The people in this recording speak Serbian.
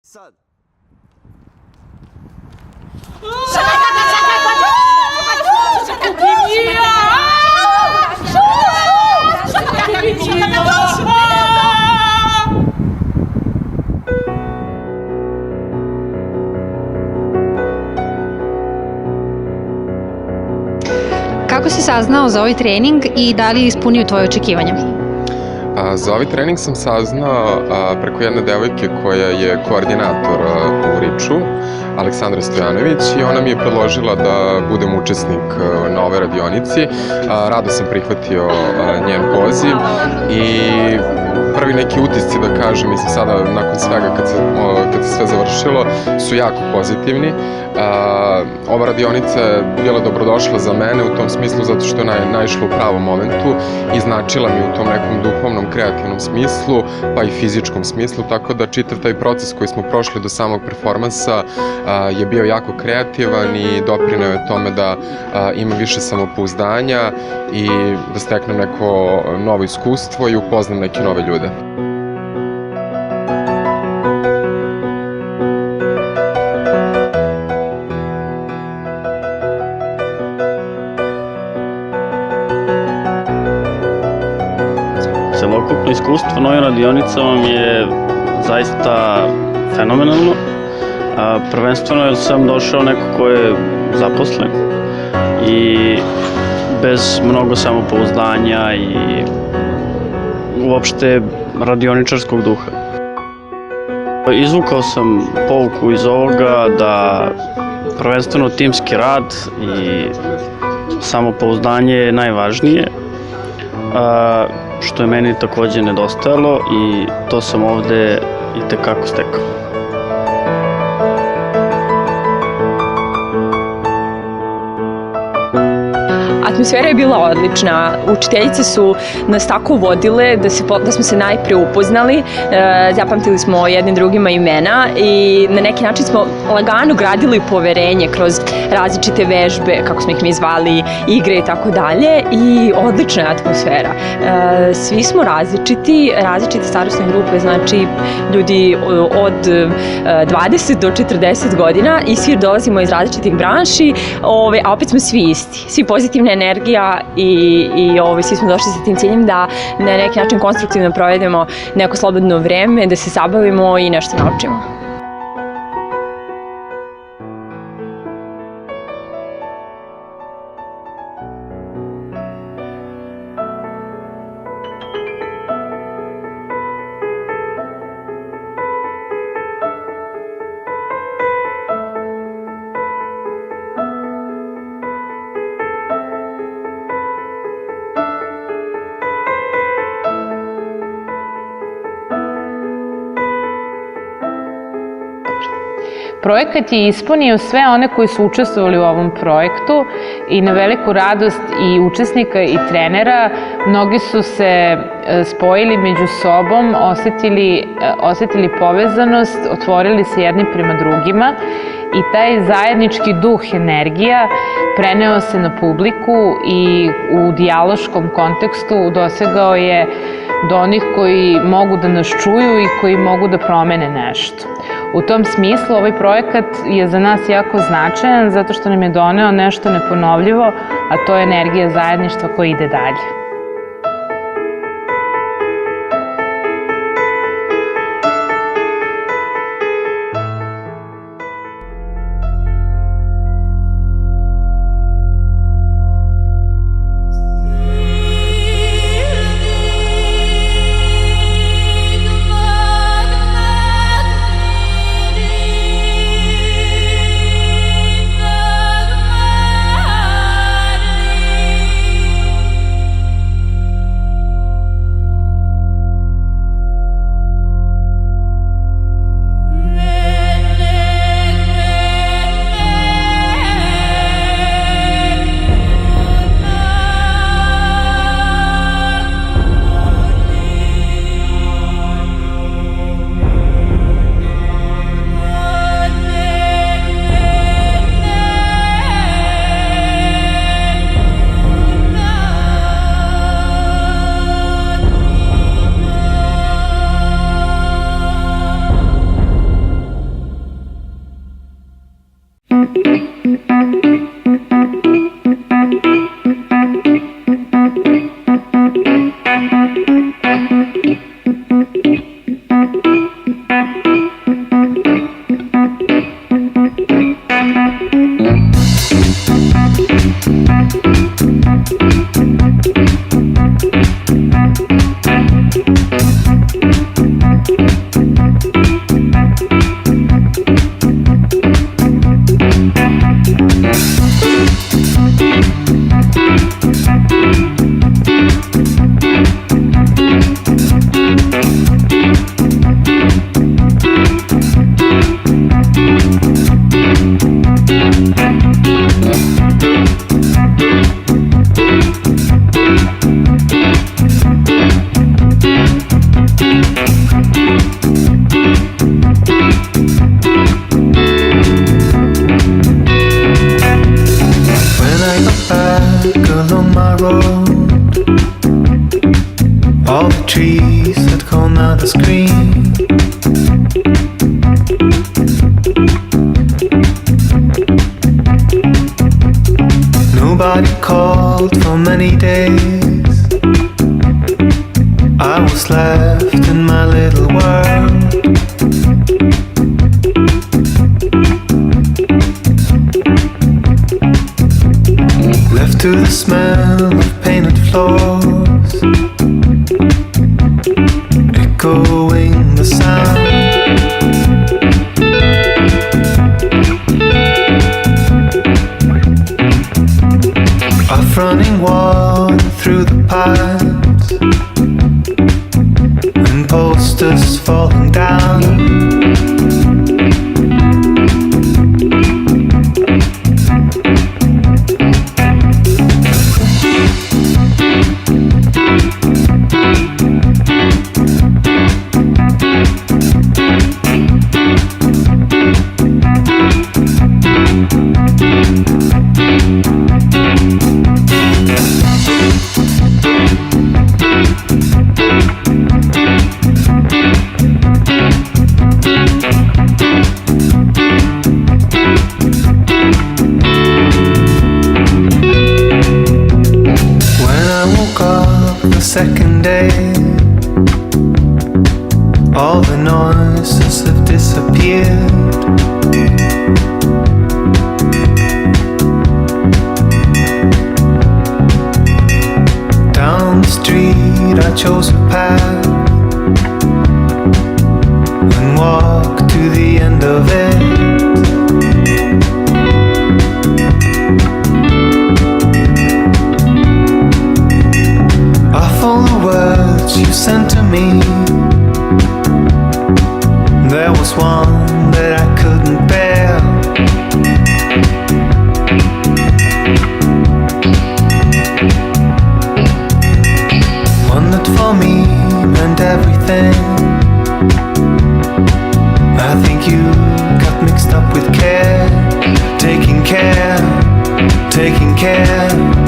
Sad. Kako si saznao za ovaj trening i da li je ispunio tvoje očekivanja? Za ovaj trening sam saznao preko jedne devojke koja je koordinator u Riču, Aleksandra Stojanović, i ona mi je predložila da budem učesnik na ovoj radionici. Rado sam prihvatio njen poziv i prvi neki utisci, da kažem, mislim sada nakon svega kad se sve završilo, su jako pozitivni. Ova radionica je bila dobrodošla za mene u tom smislu zato što je naišla u pravom momentu i značila mi u tom nekom duhovnom, kreativnom smislu, pa i fizičkom smislu, tako da čitav taj proces koji smo prošli do samog performansa je bio jako kreativan i doprineo je tome da imam više samopouzdanja i da steknem neko novo iskustvo i upoznam neke nove ljude. Celokupno iskustvo na ovim radionicama mi je zaista fenomenalno. Prvenstveno jer sam došao neko ko je zaposlen i bez mnogo samopouzdanja i uopšte radioničarskog duha. Izvukao sam pouku iz ovoga da prvenstveno timski rad i samopouzdanje je najvažnije, što je meni takođe nedostajalo i to sam ovde i tekako stekao. Atmosfera je bila odlična, učiteljice su nas tako vodile da smo se najpre upoznali, zapamtili smo jednim drugima imena i na neki način smo lagano gradili poverenje kroz različite vežbe, kako smo ih mi zvali, igre i tako dalje, i odlična je atmosfera. Svi smo različite starosne grupe, znači ljudi od 20 do 40 godina i svi dolazimo iz različitih branši, a opet smo svi isti, svi pozitivne energija i svi smo došli sa tim ciljem da na neki način konstruktivno provedemo neko slobodno vreme, da se zabavimo i nešto naučimo. Projekat je ispunio sve one koji su učestvovali u ovom projektu i na veliku radost i učesnika i trenera. Mnogi su se spojili među sobom, osetili povezanost, otvorili se jedni prema drugima i taj zajednički duh, energija preneo se na publiku i u dijaloškom kontekstu dosegao je do onih koji mogu da nas čuju i koji mogu da promene nešto. U tom smislu ovaj projekat je za nas jako značajan zato što nam je doneo nešto neponovljivo, a to je energija zajedništva koja ide dalje. road. All the trees had gone out of screen. Nobody called for many days. I was left in my little world. Left to the smell of painted floors, echoing the sound. Of running water through the pipes, and posters falling down. Second day, all the noises have disappeared. Down the street I chose a path and walked to the end of it. All the words you sent to me, there was one that I couldn't bear. One that for me meant everything. I think you got mixed up with care, taking care, taking care.